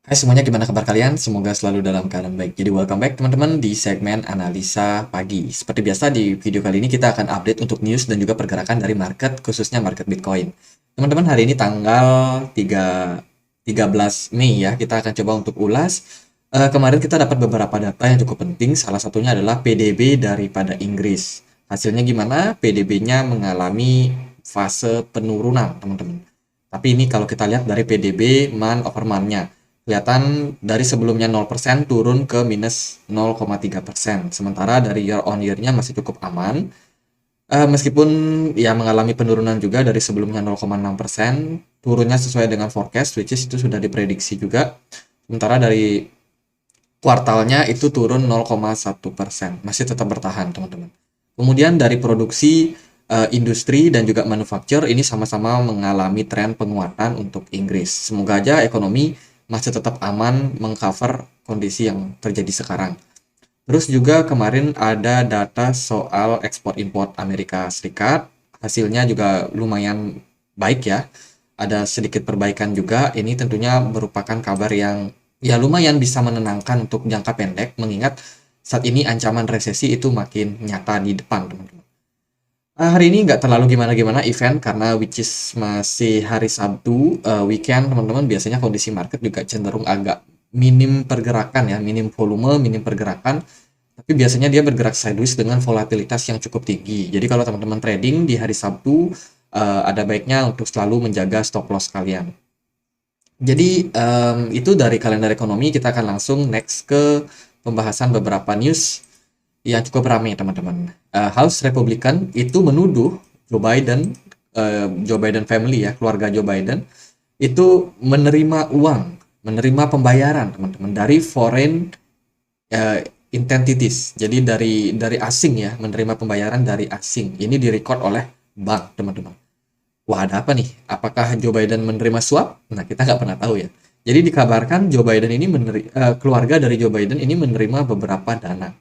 Hai semuanya, gimana kabar kalian? Semoga selalu dalam keadaan baik. Jadi welcome back teman-teman di segmen analisa pagi. Seperti biasa di video kali ini kita akan update untuk news dan juga pergerakan dari market, khususnya market Bitcoin. Teman-teman, hari ini tanggal 13 Mei ya, kita akan coba untuk ulas. Kemarin kita dapat beberapa data yang cukup penting, salah satunya adalah PDB daripada Inggris. Hasilnya gimana? PDB-nya mengalami fase penurunan, teman-teman. Tapi ini kalau kita lihat dari PDB month over month-nya. Kelihatan dari sebelumnya 0% turun ke minus 0,3%. Sementara dari year on year-nya masih cukup aman. Meskipun ya mengalami penurunan juga dari sebelumnya 0,6%, turunnya sesuai dengan forecast, which is itu sudah diprediksi juga. Sementara dari kuartalnya itu turun 0,1%, masih tetap bertahan teman-teman. Kemudian dari produksi industri dan juga manufacture ini sama-sama mengalami tren penguatan untuk Inggris. Semoga aja ekonomi masih tetap aman mengcover kondisi yang terjadi sekarang. Terus juga kemarin ada data soal ekspor import Amerika Serikat, hasilnya juga lumayan baik ya. Ada sedikit perbaikan juga. Ini tentunya merupakan kabar yang ya lumayan bisa menenangkan untuk jangka pendek, mengingat saat ini ancaman resesi itu makin nyata di depan, teman-teman. Hari ini nggak terlalu gimana-gimana event karena which is masih hari Sabtu, weekend teman-teman, biasanya kondisi market juga cenderung agak minim pergerakan ya, minim volume, minim pergerakan, tapi biasanya dia bergerak sideways dengan volatilitas yang cukup tinggi. Jadi kalau teman-teman trading di hari Sabtu, ada baiknya untuk selalu menjaga stop loss kalian. Jadi itu dari kalender ekonomi, kita akan langsung next ke pembahasan beberapa news yang cukup ramai teman-teman. House Republican itu menuduh Joe Biden family ya, keluarga Joe Biden itu menerima uang, menerima pembayaran teman-teman dari foreign entities. Jadi dari asing ya, menerima pembayaran dari asing. Ini direcord oleh bank teman-teman. Wah, ada apa nih? Apakah Joe Biden menerima suap? Nah, kita nggak pernah tahu ya. Jadi dikabarkan Joe Biden ini keluarga dari Joe Biden ini menerima beberapa dana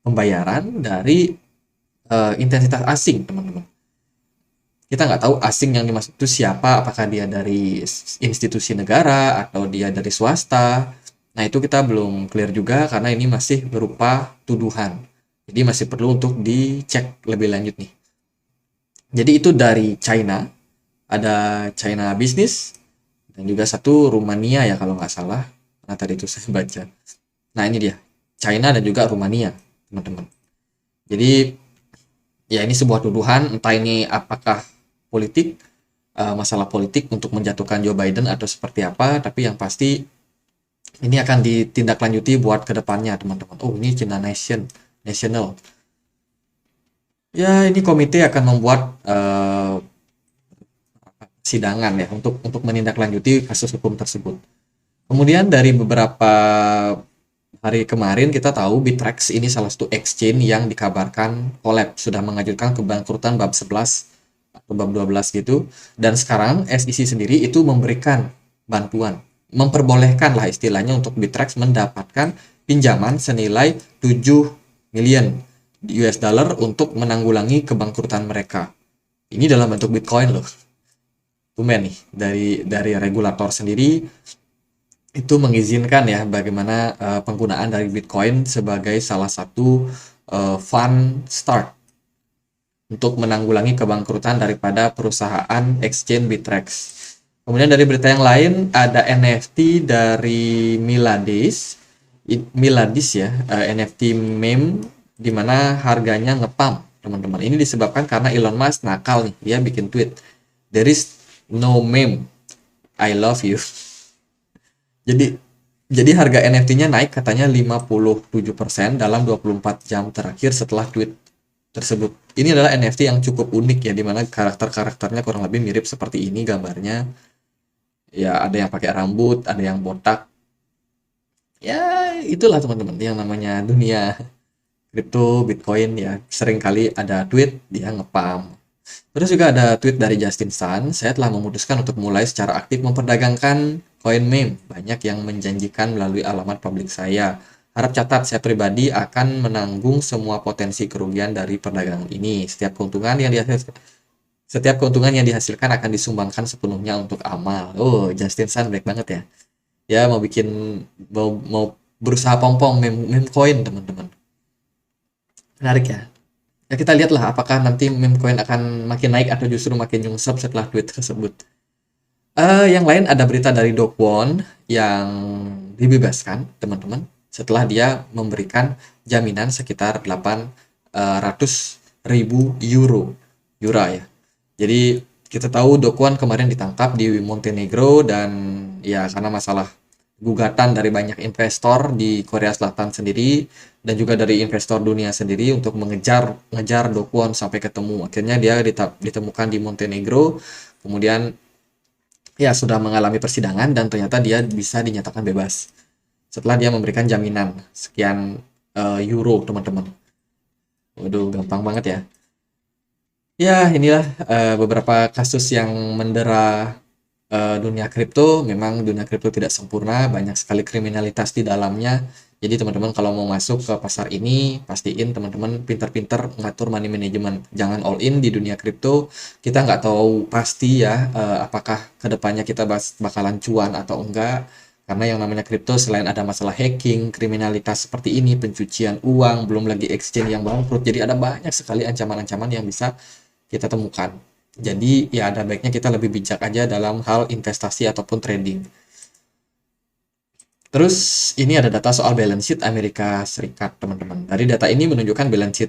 pembayaran dari intensitas asing, teman-teman. Kita nggak tahu asing yang dimaksud itu siapa, apakah dia dari institusi negara atau dia dari swasta. Nah, itu kita belum clear juga karena ini masih berupa tuduhan. Jadi masih perlu untuk dicek lebih lanjut nih. Jadi itu dari China, ada China Business, dan juga satu Rumania ya kalau nggak salah. Nah, tadi itu saya baca. Nah, ini dia, China dan juga Rumania, teman-teman. Jadi ya ini sebuah tuduhan, entah ini apakah politik, masalah politik untuk menjatuhkan Joe Biden atau seperti apa, tapi yang pasti ini akan ditindaklanjuti buat kedepannya teman-teman. Oh, ini China National. Ya, ini komite akan membuat sidangan ya untuk menindaklanjuti kasus hukum tersebut. Kemudian dari beberapa hari kemarin kita tahu Bittrex ini salah satu exchange yang dikabarkan collapse, sudah mengajukan kebangkrutan bab 11 atau bab 12 gitu. Dan sekarang SEC sendiri itu memberikan bantuan, memperbolehkan lah istilahnya untuk Bittrex mendapatkan pinjaman senilai 7 million US dollar untuk menanggulangi kebangkrutan mereka. Ini dalam bentuk Bitcoin loh. Tumben nih dari regulator sendiri itu mengizinkan ya bagaimana penggunaan dari Bitcoin sebagai salah satu fund start untuk menanggulangi kebangkrutan daripada perusahaan exchange Bittrex. Kemudian dari berita yang lain ada NFT dari Miladis ya, NFT meme di mana harganya ngepam teman-teman. Ini disebabkan karena Elon Musk nakal nih, dia bikin tweet, "There is no meme, I love you." Jadi jadi harga NFT-nya naik katanya 57% dalam 24 jam terakhir setelah tweet tersebut. Ini adalah NFT yang cukup unik ya, dimana karakter-karakternya kurang lebih mirip seperti ini gambarnya. Ya ada yang pakai rambut, ada yang botak. Ya itulah teman-teman yang namanya dunia kripto, Bitcoin ya. Sering kali ada tweet dia ngepam. Terus juga ada tweet dari Justin Sun, saya telah memutuskan untuk mulai secara aktif memperdagangkan koin meme. Banyak yang menjanjikan melalui alamat publik saya. Harap catat, saya pribadi akan menanggung semua potensi kerugian dari perdagangan ini. Setiap keuntungan yang dihasilkan akan disumbangkan sepenuhnya untuk amal. Oh, Justin Sun baik banget ya. Ya mau bikin, mau berusaha pom-pom meme coin teman-teman. Menarik ya. Ya kita lihatlah apakah nanti meme coin akan makin naik atau justru makin nyungsep setelah tweet tersebut. Yang lain ada berita dari Do Kwon yang dibebaskan, teman-teman, setelah dia memberikan jaminan sekitar 800.000 euro ya. Jadi kita tahu Do Kwon kemarin ditangkap di Montenegro dan ya karena masalah gugatan dari banyak investor di Korea Selatan sendiri dan juga dari investor dunia sendiri untuk ngejar Do Kwon sampai ketemu. Akhirnya dia ditemukan di Montenegro, kemudian ya sudah mengalami persidangan dan ternyata dia bisa dinyatakan bebas setelah dia memberikan jaminan sekian euro, teman-teman. Waduh, gampang banget ya. Ya, inilah beberapa kasus yang mendera dunia kripto. Memang dunia kripto tidak sempurna, banyak sekali kriminalitas di dalamnya. Jadi teman-teman kalau mau masuk ke pasar ini, pastiin teman-teman pintar-pintar ngatur money management. Jangan all in di dunia kripto. Kita nggak tahu pasti ya apakah kedepannya kita bakalan cuan atau enggak. Karena yang namanya kripto selain ada masalah hacking, kriminalitas seperti ini, pencucian uang, belum lagi exchange yang bangkrut. Jadi ada banyak sekali ancaman-ancaman yang bisa kita temukan. Jadi ya ada baiknya kita lebih bijak aja dalam hal investasi ataupun trading. Terus ini ada data soal balance sheet Amerika Serikat, teman-teman. Dari data ini menunjukkan balance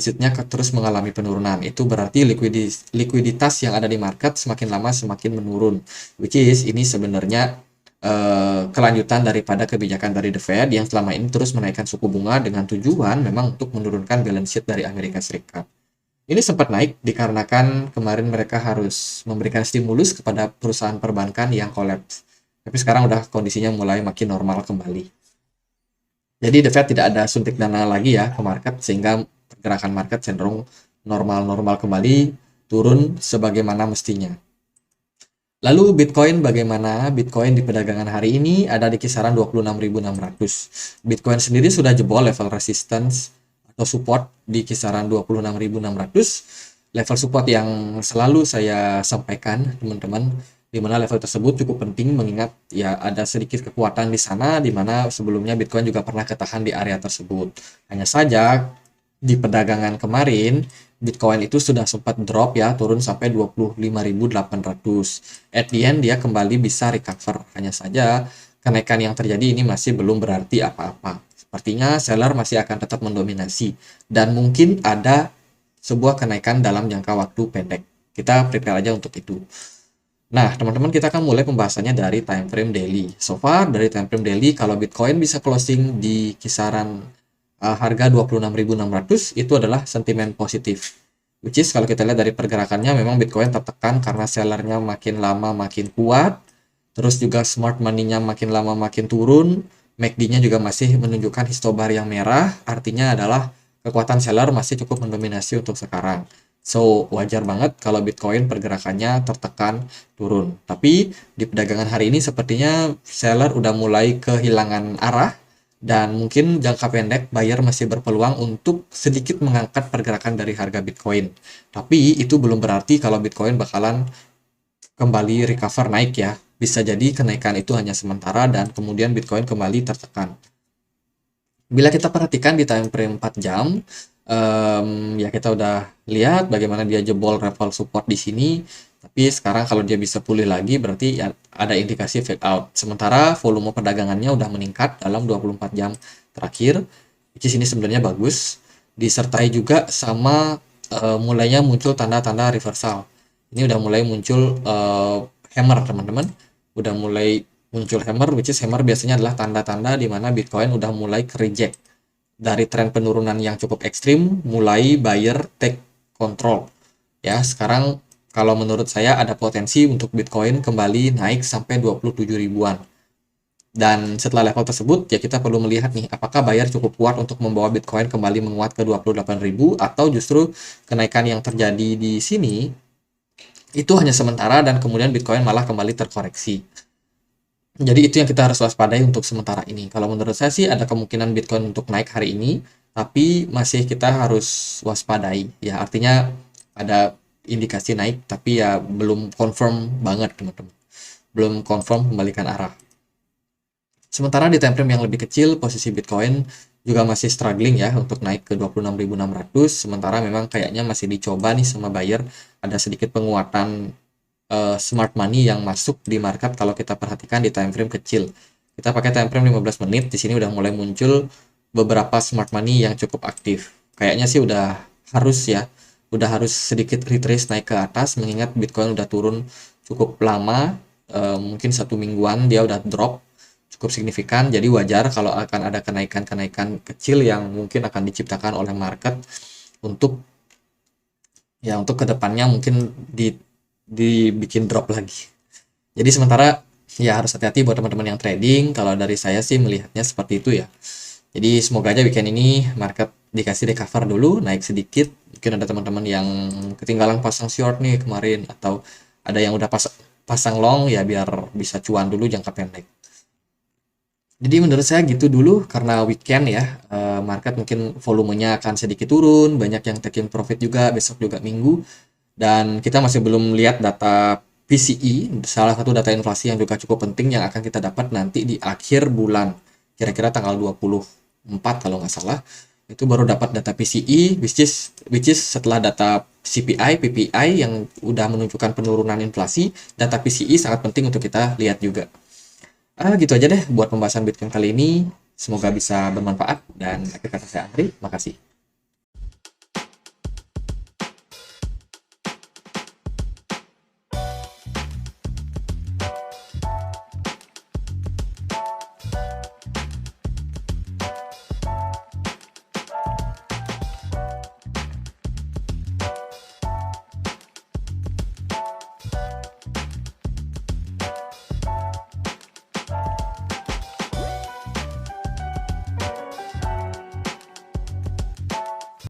sheet-nya terus mengalami penurunan. Itu berarti likuiditas yang ada di market semakin lama semakin menurun. Which is ini sebenarnya kelanjutan daripada kebijakan dari The Fed yang selama ini terus menaikkan suku bunga dengan tujuan memang untuk menurunkan balance sheet dari Amerika Serikat. Ini sempat naik dikarenakan kemarin mereka harus memberikan stimulus kepada perusahaan perbankan yang kolaps. Tapi sekarang udah kondisinya mulai makin normal kembali. Jadi The Fed tidak ada suntik dana lagi ya ke market sehingga pergerakan market cenderung normal-normal kembali, turun sebagaimana mestinya. Lalu Bitcoin bagaimana? Bitcoin di perdagangan hari ini ada di kisaran 26.600. Bitcoin sendiri sudah jebol level resistance atau support di kisaran 26.600. Level support yang selalu saya sampaikan, teman-teman, di mana level tersebut cukup penting mengingat ya ada sedikit kekuatan di sana di mana sebelumnya Bitcoin juga pernah ketahan di area tersebut. Hanya saja di perdagangan kemarin Bitcoin itu sudah sempat drop ya, turun sampai 25.800. At the end dia kembali bisa recover. Hanya saja kenaikan yang terjadi ini masih belum berarti apa-apa. Sepertinya seller masih akan tetap mendominasi dan mungkin ada sebuah kenaikan dalam jangka waktu pendek. Kita prepare aja untuk itu. Nah, teman-teman kita akan mulai pembahasannya dari time frame daily. So far dari time frame daily kalau Bitcoin bisa closing di kisaran harga 26.600 itu adalah sentimen positif. Which is kalau kita lihat dari pergerakannya memang Bitcoin tertekan karena sellernya makin lama makin kuat. Terus juga smart money-nya makin lama makin turun. MACD-nya juga masih menunjukkan histobar yang merah. Artinya adalah kekuatan seller masih cukup mendominasi untuk sekarang. So, wajar banget kalau Bitcoin pergerakannya tertekan turun. Tapi di perdagangan hari ini sepertinya seller udah mulai kehilangan arah dan mungkin jangka pendek buyer masih berpeluang untuk sedikit mengangkat pergerakan dari harga Bitcoin. Tapi itu belum berarti kalau Bitcoin bakalan kembali recover naik ya. Bisa jadi kenaikan itu hanya sementara dan kemudian Bitcoin kembali tertekan. Bila kita perhatikan di time frame 4 jam, ya kita udah lihat bagaimana dia jebol level support di sini. Tapi sekarang kalau dia bisa pulih lagi berarti ya ada indikasi fake out. Sementara volume perdagangannya udah meningkat dalam 24 jam terakhir. Which is ini sebenarnya bagus. Disertai juga sama mulainya muncul tanda-tanda reversal. Ini udah mulai muncul hammer, teman-teman. Udah mulai muncul hammer, which is hammer biasanya adalah tanda-tanda di mana Bitcoin udah mulai reject dari tren penurunan yang cukup ekstrim, mulai buyer take control. Ya, sekarang kalau menurut saya ada potensi untuk Bitcoin kembali naik sampai 27 ribuan. Dan setelah level tersebut, ya kita perlu melihat nih, apakah buyer cukup kuat untuk membawa Bitcoin kembali menguat ke 28.000 atau justru kenaikan yang terjadi di sini itu hanya sementara dan kemudian Bitcoin malah kembali terkoreksi. Jadi itu yang kita harus waspadai untuk sementara ini. Kalau menurut saya sih ada kemungkinan Bitcoin untuk naik hari ini, tapi masih kita harus waspadai. Ya artinya ada indikasi naik, tapi ya belum confirm banget teman-teman. Belum confirm kembalikan arah. Sementara di time frame yang lebih kecil, posisi Bitcoin juga masih struggling ya untuk naik ke 26.600. Sementara memang kayaknya masih dicoba nih sama buyer, ada sedikit penguatan smart money yang masuk di market kalau kita perhatikan di time frame kecil. Kita pakai time frame 15 menit, di sini udah mulai muncul beberapa smart money yang cukup aktif. Kayaknya sih udah harus sedikit retrace naik ke atas, mengingat Bitcoin udah turun cukup lama, mungkin 1 mingguan dia udah drop cukup signifikan, jadi wajar kalau akan ada kenaikan-kenaikan kecil yang mungkin akan diciptakan oleh market untuk kedepannya mungkin dibikin drop lagi. Jadi sementara ya harus hati-hati buat teman-teman yang trading. Kalau dari saya sih melihatnya seperti itu ya. Jadi semoga aja weekend ini market dikasih recover dulu, naik sedikit. Mungkin ada teman-teman yang ketinggalan pasang short nih kemarin, atau ada yang udah pasang long ya, biar bisa cuan dulu jangka pendek. Jadi menurut saya gitu dulu, karena weekend ya, market mungkin volumenya akan sedikit turun, banyak yang taking profit juga, besok juga minggu. Dan kita masih belum lihat data PCE, salah satu data inflasi yang juga cukup penting yang akan kita dapat nanti di akhir bulan. Kira-kira tanggal 24 kalau nggak salah. Itu baru dapat data PCE, which is setelah data CPI, PPI yang udah menunjukkan penurunan inflasi, data PCE sangat penting untuk kita lihat juga. Gitu aja deh buat pembahasan Bitcoin kali ini. Semoga bisa bermanfaat, dan akhir kata saya Andri, makasih.